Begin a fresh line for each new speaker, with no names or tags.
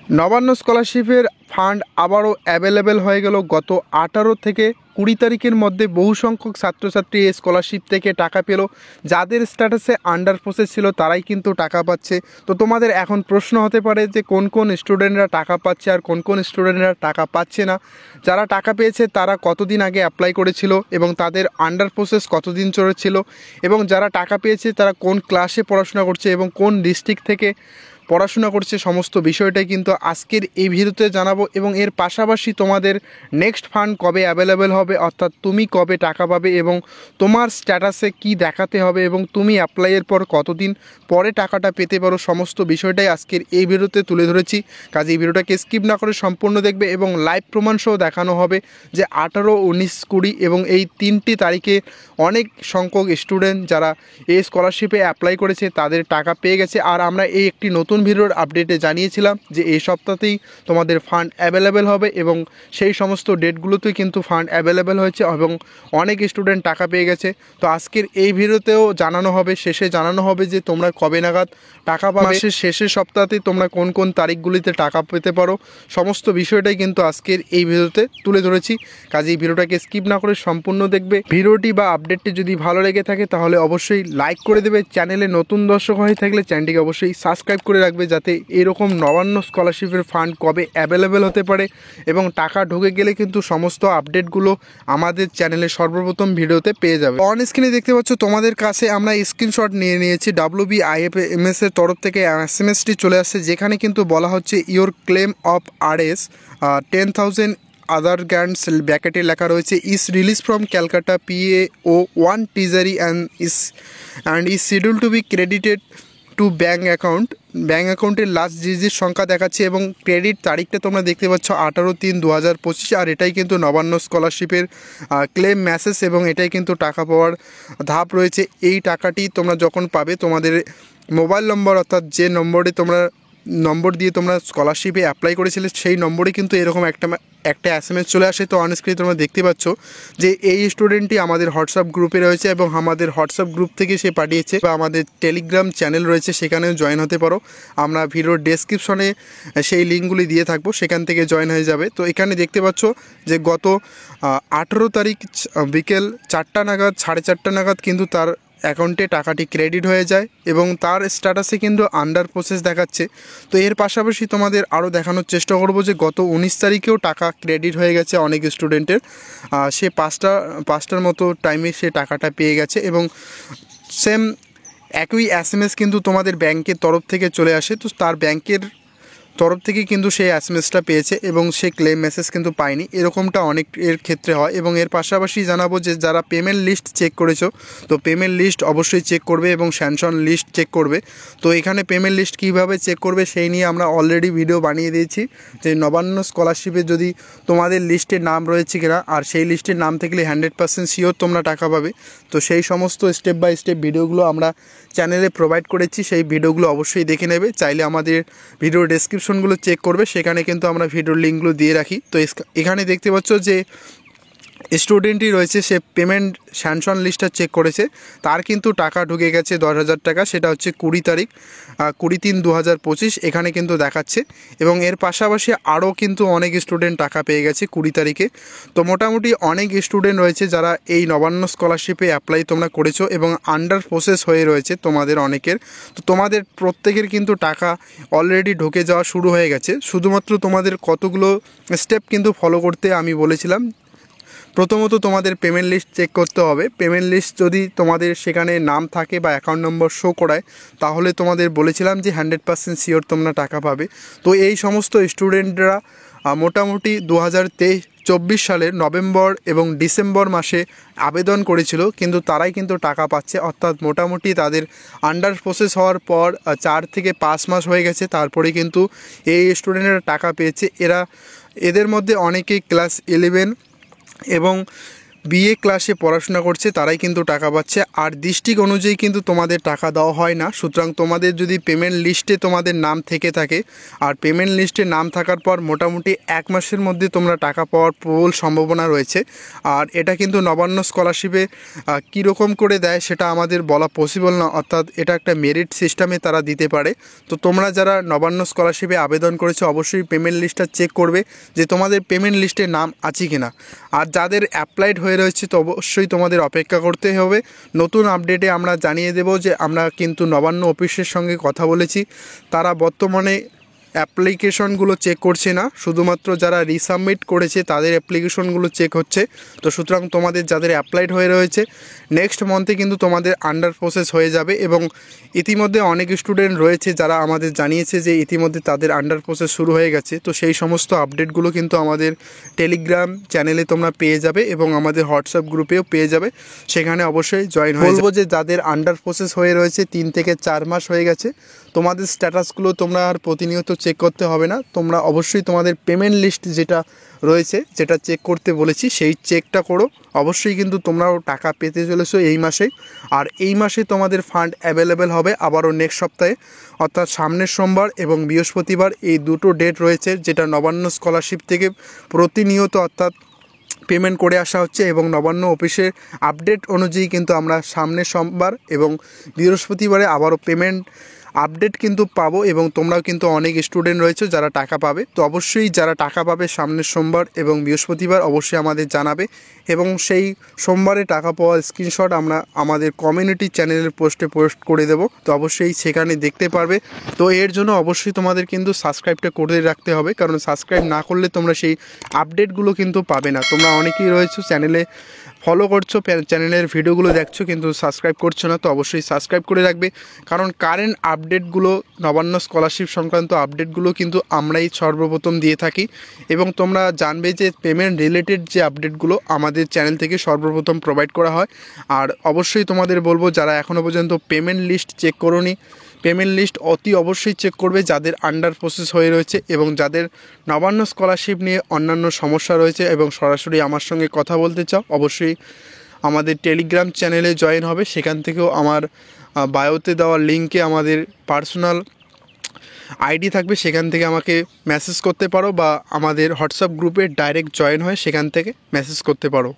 নবান্ন স্কলারশিপের ফান্ড আবারও অ্যাভেলেবেল হয়ে গেল। গত 18 থেকে 20 তারিখের মধ্যে বহু সংখ্যক ছাত্রছাত্রী এই স্কলারশিপ থেকে টাকা পেল। যাদের স্ট্যাটাসে আন্ডার প্রসেস ছিল তারাই কিন্তু টাকা পাচ্ছে। তো তোমাদের এখন প্রশ্ন হতে পারে যে কোন কোন স্টুডেন্টরা টাকা পাচ্ছে আর কোন কোন স্টুডেন্টরা টাকা পাচ্ছে না। যারা টাকা পেয়েছে তারা কতদিন আগে অ্যাপ্লাই করেছিল এবং তাদের আন্ডার প্রসেস কতদিন চলেছিল, এবং যারা টাকা পেয়েছে তারা কোন ক্লাসে পড়াশোনা করছে এবং কোন ডিস্ট্রিক্ট থেকে পড়াশোনা করছে, সমস্ত বিষয়টাই কিন্তু আজকের এই ভিডিওতে জানাবো। এবং এর পাশাপাশি তোমাদের নেক্সট ফান্ড কবে অ্যাভেলেবেল হবে, অর্থাৎ তুমি কবে টাকা পাবে এবং তোমার স্ট্যাটাসে কি দেখাতে হবে এবং তুমি অ্যাপ্লাইয়ের পর কতদিন পরে টাকাটা পেতে পারো, সমস্ত বিষয়টাই আজকের এই ভিডিওতে তুলে ধরেছি। কাজে এই ভিডিওটাকে স্কিপ না করে সম্পূর্ণ দেখবে এবং লাইভ প্রমাণ সহ দেখানো হবে যে 18, 19, 20 এবং এই 3টি তারিখে অনেক সংখ্যক স্টুডেন্ট যারা এই স্কলারশিপে অ্যাপ্লাই করেছে তাদের টাকা পেয়ে গেছে। আর আমরা এই একটি নতুন ভিডিওর আপডেটে জানিয়েছিলাম যে এই সপ্তাহতেই তোমাদের ফান্ড অ্যাভেলেবেল হবে এবং সেই সমস্ত ডেটগুলোতেই কিন্তু ফান্ড অ্যাভেলেবেল হয়েছে এবং অনেক স্টুডেন্ট টাকা পেয়ে গেছে। তো আজকের এই ভিডিওতেও জানানো হবে, শেষে জানানো হবে যে তোমরা কবে নাগাদ টাকা পাবে, মাসের শেষের সপ্তাহতেই তোমরা কোন কোন তারিখগুলিতে টাকা পেতে পারো, সমস্ত বিষয়টাই কিন্তু আজকের এই ভিডিওতে তুলে ধরেছি। কাজে এই ভিডিওটাকে স্কিপ না করে সম্পূর্ণ দেখবে। ভিডিওটি বা আপডেটটি যদি ভালো লেগে থাকে তাহলে অবশ্যই লাইক করে দেবে। চ্যানেলে নতুন দর্শক হয়ে থাকলে চ্যানেলটিকে অবশ্যই সাবস্ক্রাইব করে রাখবে, যাতে এরকম নবান্ন স্কলারশিপের ফান্ড কবে অ্যাভেলেবেল হতে পারে এবং টাকা ঢুকে গেলে কিন্তু সমস্ত আপডেটগুলো আমাদের চ্যানেলে সর্বপ্রথম ভিডিওতে পেয়ে যাবে। অন স্ক্রিনে দেখতে পাচ্ছ তোমাদের কাছে আমরা স্ক্রিনশট নিয়ে নিয়েছি। WBIFMS এর তরফ থেকে এসএমএসটি চলে আসছে, যেখানে কিন্তু বলা হচ্ছে your claim of RS 10,000 other grants ব্যাকেটে লেখা রয়েছে is release from Calcutta PAO 1 treasury and is schedule to be credited to bank অ্যাকাউন্টের লাস্ট ডিজিট সংখ্যা দেখাচ্ছে এবং ক্রেডিট তারিখটা তোমরা দেখতে পাচ্ছ 18/3/2025। আর এটাই কিন্তু নবান্ন স্কলারশিপের ক্লেম মেসেজ এবং এটাই কিন্তু টাকা পাওয়ার ধাপ রয়েছে। এই টাকাটি তোমরা যখন পাবে তোমাদের মোবাইল নম্বর, অর্থাৎ যে নম্বর দিয়ে তোমরা স্কলারশিপে অ্যাপ্লাই করেছিলে সেই নম্বরে কিন্তু এরকম একটা এসএমএস চলে আসে। তো অনস্ক্রিনে তোমরা দেখতে পাচ্ছ যে এই স্টুডেন্টটি আমাদের হোয়াটসঅ্যাপ গ্রুপে রয়েছে এবং আমাদের হোয়াটসঅ্যাপ গ্রুপ থেকে সে পাঠিয়েছে, বা আমাদের টেলিগ্রাম চ্যানেল রয়েছে সেখানেও জয়েন হতে পারো। আমরা ভিডিওর ডেসক্রিপশনে সেই লিঙ্কগুলি দিয়ে থাকবো, সেখান থেকে জয়েন হয়ে যাবে। তো এখানে দেখতে পাচ্ছ যে গত 18 তারিখ বিকেল 4টা নাগাদ, 4:30 নাগাদ কিন্তু তার অ্যাকাউন্টে টাকাটি ক্রেডিট হয়ে যায় এবং তার স্ট্যাটাসে কিন্তু আন্ডার প্রসেস দেখাচ্ছে। তো এর পাশাপাশি তোমাদের আরও দেখানোর চেষ্টা করব যে গত 19 তারিখেও টাকা ক্রেডিট হয়ে গেছে অনেক স্টুডেন্টের। সে 5টার মতো টাইমে সে টাকাটা পেয়ে গেছে এবং সেম একই এসএমএস কিন্তু তোমাদের ব্যাংকের তরফ থেকে চলে আসে। তো তার ব্যাংকের তরফ থেকে কিন্তু সেই এসএমএসটা পেয়েছে এবং সে ক্লেম মেসেজ কিন্তু পায়নি, এরকমটা অনেক এর ক্ষেত্রে হয়। এবং এর পাশাপাশি জানাবো যে যারা পেমেন্ট লিস্ট চেক করেছো, তো পেমেন্ট লিস্ট অবশ্যই চেক করবে এবং স্যাংশন লিস্ট চেক করবে। তো এখানে পেমেন্ট লিস্ট কীভাবে চেক করবে সেই নিয়ে আমরা অলরেডি ভিডিও বানিয়ে দিয়েছি, যে নবান্ন স্কলারশিপে যদি তোমাদের লিস্টে নাম রয়েছে কিনা, আর সেই লিস্টের নাম থাকলে 100% শিওর তোমরা টাকা পাবে। তো সেই সমস্ত স্টেপ বাই স্টেপ ভিডিওগুলো আমরা চ্যানেলে প্রোভাইড করেছি, সেই ভিডিওগুলো অবশ্যই দেখে নেবে। চাইলে আমাদের ভিডিও ডেসক্রিপশনগুলো চেক করবে, সেখানে কিন্তু আমরা ভিডিওর লিঙ্কগুলো দিয়ে রাখি। তো এখানে দেখতে পাচ্ছ যে স্টুডেন্টই রয়েছে, সে পেমেন্ট স্যাংশন লিস্টটা চেক করেছে, তার কিন্তু টাকা ঢুকে গেছে 10,000 টাকা। সেটা হচ্ছে 20 তারিখ 20/3/2025 এখানে কিন্তু দেখাচ্ছে। এবং এর পাশাপাশি আরও কিন্তু অনেক স্টুডেন্ট টাকা পেয়ে গেছে 20 তারিখে। তো মোটামুটি অনেক স্টুডেন্ট রয়েছে যারা এই নবান্ন স্কলারশিপে অ্যাপ্লাই তোমরা করেছো এবং আন্ডার প্রসেস হয়ে রয়েছে তোমাদের অনেকের। তো তোমাদের প্রত্যেকের কিন্তু টাকা অলরেডি ঢুকে যাওয়া শুরু হয়ে গেছে। শুধুমাত্র তোমাদের কতগুলো স্টেপ কিন্তু ফলো করতে আমি বলেছিলাম। প্রথমত তোমাদের পেমেন্ট লিস্ট চেক করতে হবে। পেমেন্ট লিস্ট যদি তোমাদের সেখানে নাম থাকে বা অ্যাকাউন্ট নম্বর শো করায়, তাহলে তোমাদের বলেছিলাম যে 100% শিওর তোমরা টাকা পাবে। তো এই সমস্ত স্টুডেন্টরা মোটামুটি 2024 সালের নভেম্বর এবং ডিসেম্বর মাসে আবেদন করেছিল, কিন্তু তারাই কিন্তু টাকা পাচ্ছে। অর্থাৎ মোটামুটি তাদের আন্ডার প্রসেস হওয়ার পর 4 থেকে 5 মাস হয়ে গেছে, তারপরে কিন্তু এই স্টুডেন্টরা টাকা পেয়েছে। এদের মধ্যে অনেকেই ক্লাস 11 এবং বিএ ক্লাসে পড়াশোনা করছে তারাই কিন্তু টাকা পাচ্ছে। আর ডিস্ট্রিক্ট অনুযায়ী কিন্তু তোমাদের টাকা দেওয়া হয় না। সুতরাং তোমাদের যদি পেমেন্ট লিস্টে তোমাদের নাম থেকে থাকে, আর পেমেন্ট লিস্টে নাম থাকার পর মোটামুটি 1 মাসের মধ্যে তোমরা টাকা পাওয়ার প্রবল সম্ভাবনা রয়েছে। আর এটা কিন্তু নবান্ন স্কলারশিপে কীরকম করে দেয় সেটা আমাদের বলা পসিবল না, অর্থাৎ এটা একটা মেরিট সিস্টেমে তারা দিতে পারে। তো তোমরা যারা নবান্ন স্কলারশিপে আবেদন করেছো অবশ্যই পেমেন্ট লিস্টটা চেক করবে যে তোমাদের পেমেন্ট লিস্টে নাম আছে কিনা। আর যাদের অ্যাপ্লাইড হয়ে রয়েছে তো অবশ্যই তোমাদের অপেক্ষা করতে হবে। নতুন আপডেটে আমরা জানিয়ে দেব যে আমরা কিন্তু নবান্ন অফিসের সঙ্গে কথা বলেছি, তারা বর্তমানে অ্যাপ্লিকেশনগুলো চেক করছে না, শুধুমাত্র যারা রিসাবমিট করেছে তাদের অ্যাপ্লিকেশনগুলো চেক হচ্ছে। তো সুতরাং তোমাদের যাদের অ্যাপ্লাইড হয়ে রয়েছে নেক্সট মান্থে কিন্তু তোমাদের আন্ডার প্রসেস হয়ে যাবে। এবং ইতিমধ্যে অনেক স্টুডেন্ট রয়েছে যারা আমাদের জানিয়েছে যে ইতিমধ্যে তাদের আন্ডার প্রসেস শুরু হয়ে গেছে। তো সেই সমস্ত আপডেটগুলো কিন্তু আমাদের টেলিগ্রাম চ্যানেলে তোমরা পেয়ে যাবে এবং আমাদের হোয়াটসঅ্যাপ গ্রুপেও পেয়ে যাবে, সেখানে অবশ্যই জয়েন হয়ে বলবো যে যাদের আন্ডার প্রসেস হয়ে রয়েছে 3 থেকে 4 মাস হয়ে গেছে, তোমাদের স্ট্যাটাসগুলো তোমরা আর প্রতিনিয়ত চেক করতে হবে না। তোমরা অবশ্যই তোমাদের পেমেন্ট লিস্ট যেটা রয়েছে, যেটা চেক করতে বলেছি সেই চেকটা করো। অবশ্যই কিন্তু তোমরাও টাকা পেতে চলেছো এই মাসেই। আর এই মাসে তোমাদের ফান্ড অ্যাভেলেবেল হবে আবারও নেক্সট সপ্তাহে, অর্থাৎ সামনের সোমবার এবং বৃহস্পতিবার, এই দুটো ডেট রয়েছে যেটা নবান্ন স্কলারশিপ থেকে প্রতিনিয়ত অর্থাৎ পেমেন্ট করে আসা হচ্ছে। এবং নবান্ন অফিসের আপডেট অনুযায়ী কিন্তু আমরা সামনের সোমবার এবং বৃহস্পতিবারে আবারও পেমেন্ট আপডেট কিন্তু পাবো। এবং তোমরাও কিন্তু অনেক স্টুডেন্ট রয়েছে যারা টাকা পাবে। তো অবশ্যই যারা টাকা পাবে সামনের সোমবার এবং বৃহস্পতিবার অবশ্যই আমাদের জানাবে, এবং সেই সোমবারে টাকা পাওয়ার স্ক্রিনশট আমরা আমাদের কমিউনিটি চ্যানেলের পোস্টে পোস্ট করে দেব। তো অবশ্যই সেখানে দেখতে পারবে। তো এর জন্য অবশ্যই তোমাদের কিন্তু সাবস্ক্রাইবটা করে রাখতে হবে, কারণ সাবস্ক্রাইব না করলে তোমরা সেই আপডেটগুলো কিন্তু পাবে না। তোমরা অনেকেই রয়েছো চ্যানেলে ফলো করছো, চ্যানেলের ভিডিওগুলো দেখছো কিন্তু সাবস্ক্রাইব করছো না। তো অবশ্যই সাবস্ক্রাইব করে রাখবে, কারণ কারেন্ট আপডেটগুলো নবান্ন স্কলারশিপ সংক্রান্ত আপডেটগুলো কিন্তু আমরাই সর্বপ্রথম দিয়ে থাকি। এবং তোমরা জানবে যে পেমেন্ট রিলেটেড যে আপডেটগুলো আমাদের চ্যানেল থেকে সর্বপ্রথম প্রোভাইড করা হয়। আর অবশ্যই তোমাদের বলবো যারা এখনও পর্যন্ত পেমেন্ট লিস্ট চেক করোনি, পেমেন্ট লিস্ট অতি অবশ্যই চেক করবে যাদের আন্ডার প্রসেস হয়ে রয়েছে এবং যাদের নবান্ন স্কলারশিপ নিয়ে অন্যান্য সমস্যা রয়েছে এবং সরাসরি আমার সঙ্গে কথা বলতে চাও, অবশ্যই আমাদের টেলিগ্রাম চ্যানেলে জয়েন হবে। সেখান থেকেও আমার বায়োতে দেওয়া লিঙ্কে আমাদের পার্সোনাল আইডি থাকবে, সেখান থেকে আমাকে মেসেজ করতে পারো, বা আমাদের হোয়াটসঅ্যাপ গ্রুপে ডাইরেক্ট জয়েন হয়ে সেখান থেকে মেসেজ করতে পারো।